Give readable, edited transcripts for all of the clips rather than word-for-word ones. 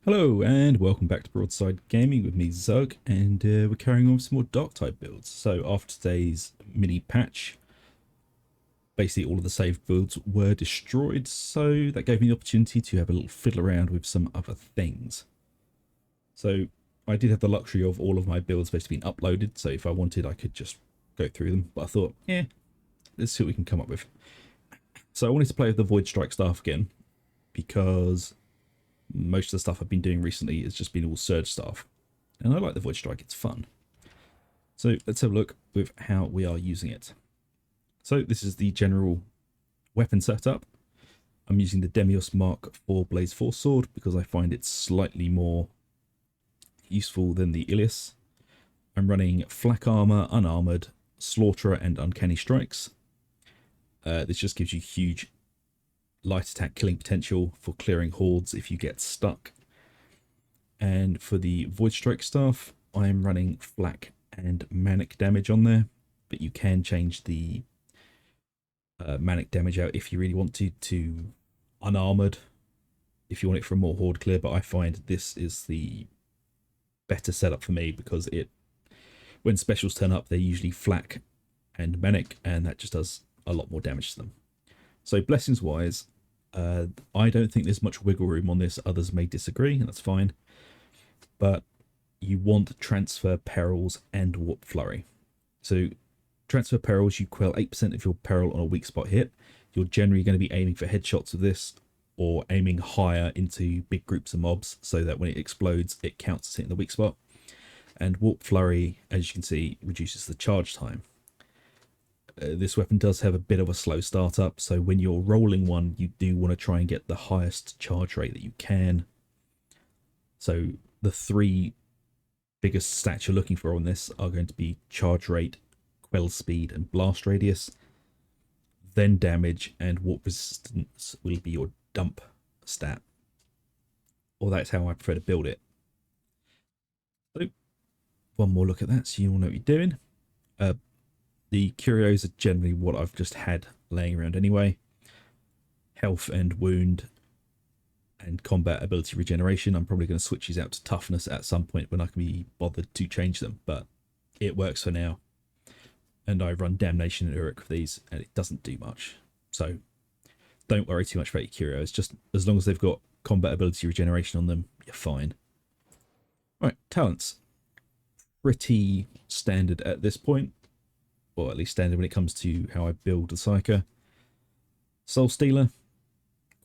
Hello and welcome back to Broadside Gaming with me, Zug, and we're carrying on with some more Darktide builds. So after today's mini patch, basically all of the saved builds were destroyed, so that gave me the opportunity to have a little fiddle around with some other things. So I did have the luxury of all of my builds basically being uploaded, so if I wanted I could just go through them, but I thought, yeah, let's see what we can come up with. So I wanted to play with the Void Strike staff again, because most of the stuff I've been doing recently has just been all surge staff, and I like the Void Strike, it's fun. So let's have a look with how we are using it. So this is the general weapon setup. I'm using the Demios Mark IV Blaze 4 sword because I find it slightly more useful than the Ilias. I'm running flak armor, unarmored, slaughterer, and uncanny strikes. This just gives you huge light attack killing potential for clearing hordes if you get stuck. And for the Void Strike staff, I am running flak and manic damage on there, but you can change the manic damage out if you really want to unarmored if you want it for a more horde clear, but I find this is the better setup for me because when specials turn up, they're usually flak and manic, and that just does a lot more damage to them. So blessings wise, I don't think there's much wiggle room on this. Others may disagree, and that's fine. But you want transfer perils and warp flurry. So transfer perils, you quell 8% of your peril on a weak spot hit. You're generally going to be aiming for headshots of this, or aiming higher into big groups of mobs so that when it explodes, it counts as hitting the weak spot. And warp flurry, as you can see, reduces the charge time. This weapon does have a bit of a slow startup, so when you're rolling one, you do want to try and get the highest charge rate that you can. So the three biggest stats you're looking for on this are going to be charge rate, quell speed, and blast radius. Then damage and warp resistance will be your dump stat. Or that's how I prefer to build it. So one more look at that so you all know what you're doing. The Curios are generally what I've just had laying around anyway. Health and wound and combat ability regeneration. I'm probably going to switch these out to toughness at some point when I can be bothered to change them, but it works for now. And I run Damnation and Uruk for these, and it doesn't do much. So don't worry too much about your Curios. Just as long as they've got combat ability regeneration on them, you're fine. Right, talents. Pretty standard at this point. Or at least standard when it comes to how I build a Psyker. Soul Stealer,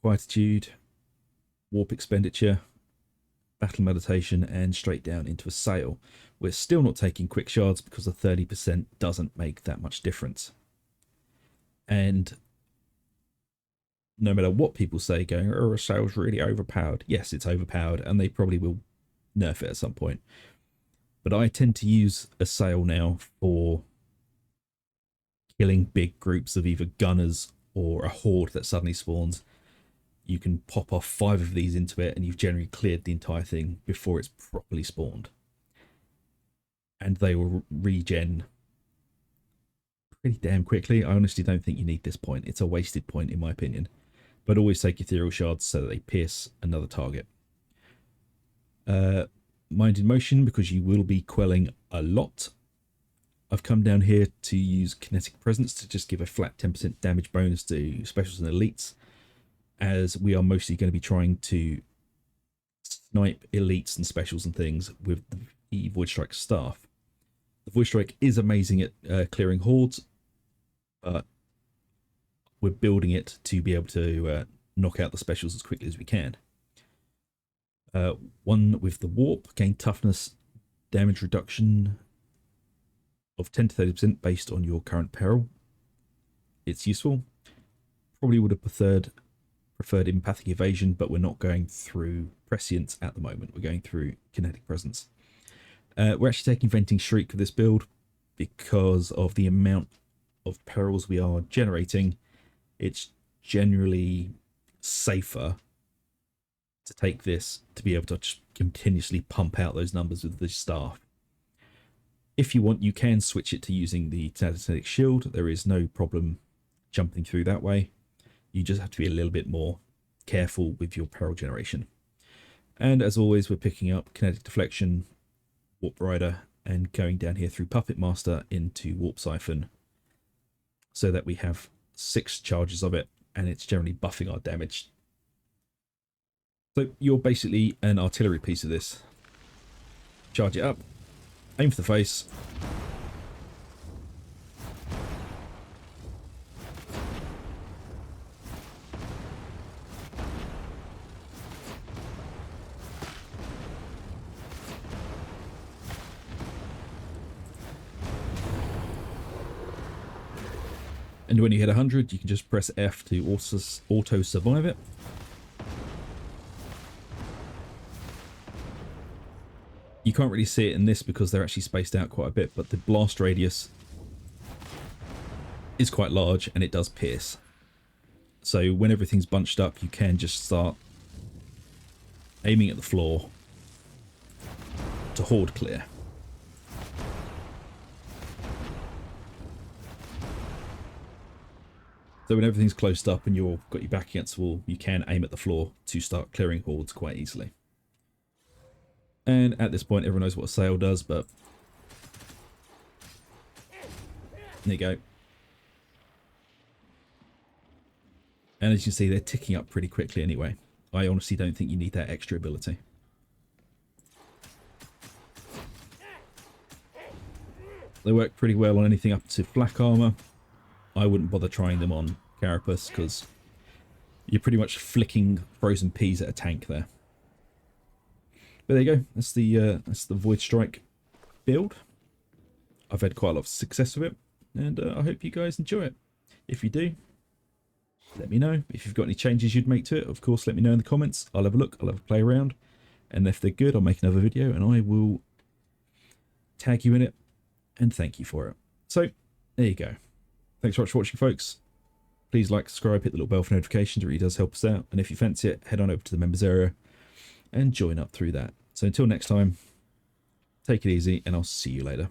Quietude, Warp Expenditure, Battle Meditation, and straight down into Assail. We're still not taking quick shards because the 30% doesn't make that much difference. And no matter what people say, going, oh, Assail's really overpowered. Yes, it's overpowered, and they probably will nerf it at some point. But I tend to use Assail now for killing big groups of either gunners or a horde that suddenly spawns. You can pop off 5 of these into it and you've generally cleared the entire thing before it's properly spawned. And they will regen pretty damn quickly. I honestly don't think you need this point. It's a wasted point in my opinion. But always take ethereal shards so that they pierce another target. Mind in motion, because you will be quelling a lot. I've come down here to use Kinetic Presence to just give a flat 10% damage bonus to specials and elites, as we are mostly going to be trying to snipe elites and specials and things with the Void Strike staff. The Void Strike is amazing at clearing hordes, but we're building it to be able to knock out the specials as quickly as we can. One with the Warp, gain toughness, damage reduction of 10 to 30% based on your current peril. It's useful. Probably would have preferred empathic evasion, but we're not going through prescience at the moment. We're going through kinetic presence. We're actually taking venting shriek for this build because of the amount of perils we are generating. It's generally safer to take this to be able to just continuously pump out those numbers with the staff. If you want, you can switch it to using the Tanatic Shield. There is no problem jumping through that way. You just have to be a little bit more careful with your peril generation. And as always, we're picking up Kinetic Deflection, Warp Rider, and going down here through Puppet Master into Warp Siphon, so that we have 6 charges of it, and it's generally buffing our damage. So you're basically an artillery piece of this. Charge it up, aim for the face, and when you hit 100, you can just press F to auto survive it. You can't really see it in this because they're actually spaced out quite a bit, but the blast radius is quite large and it does pierce. So when everything's bunched up, you can just start aiming at the floor to horde clear. So when everything's closed up and you've got your back against the wall, you can aim at the floor to start clearing hordes quite easily. And at this point, everyone knows what a sail does, but there you go. And as you can see, they're ticking up pretty quickly anyway. I honestly don't think you need that extra ability. They work pretty well on anything up to flak armor. I wouldn't bother trying them on Carapace because you're pretty much flicking frozen peas at a tank there. But there you go. That's the Void Strike build. I've had quite a lot of success with it, and I hope you guys enjoy it. If you do, let me know. If you've got any changes you'd make to it, of course, let me know in the comments. I'll have a look. I'll have a play around, and if they're good, I'll make another video, and I will tag you in it and thank you for it. So there you go. Thanks so much for watching, folks. Please like, subscribe, hit the little bell for notifications. It really does help us out. And if you fancy it, head on over to the members area and join up through that. So until next time, take it easy, and I'll see you later.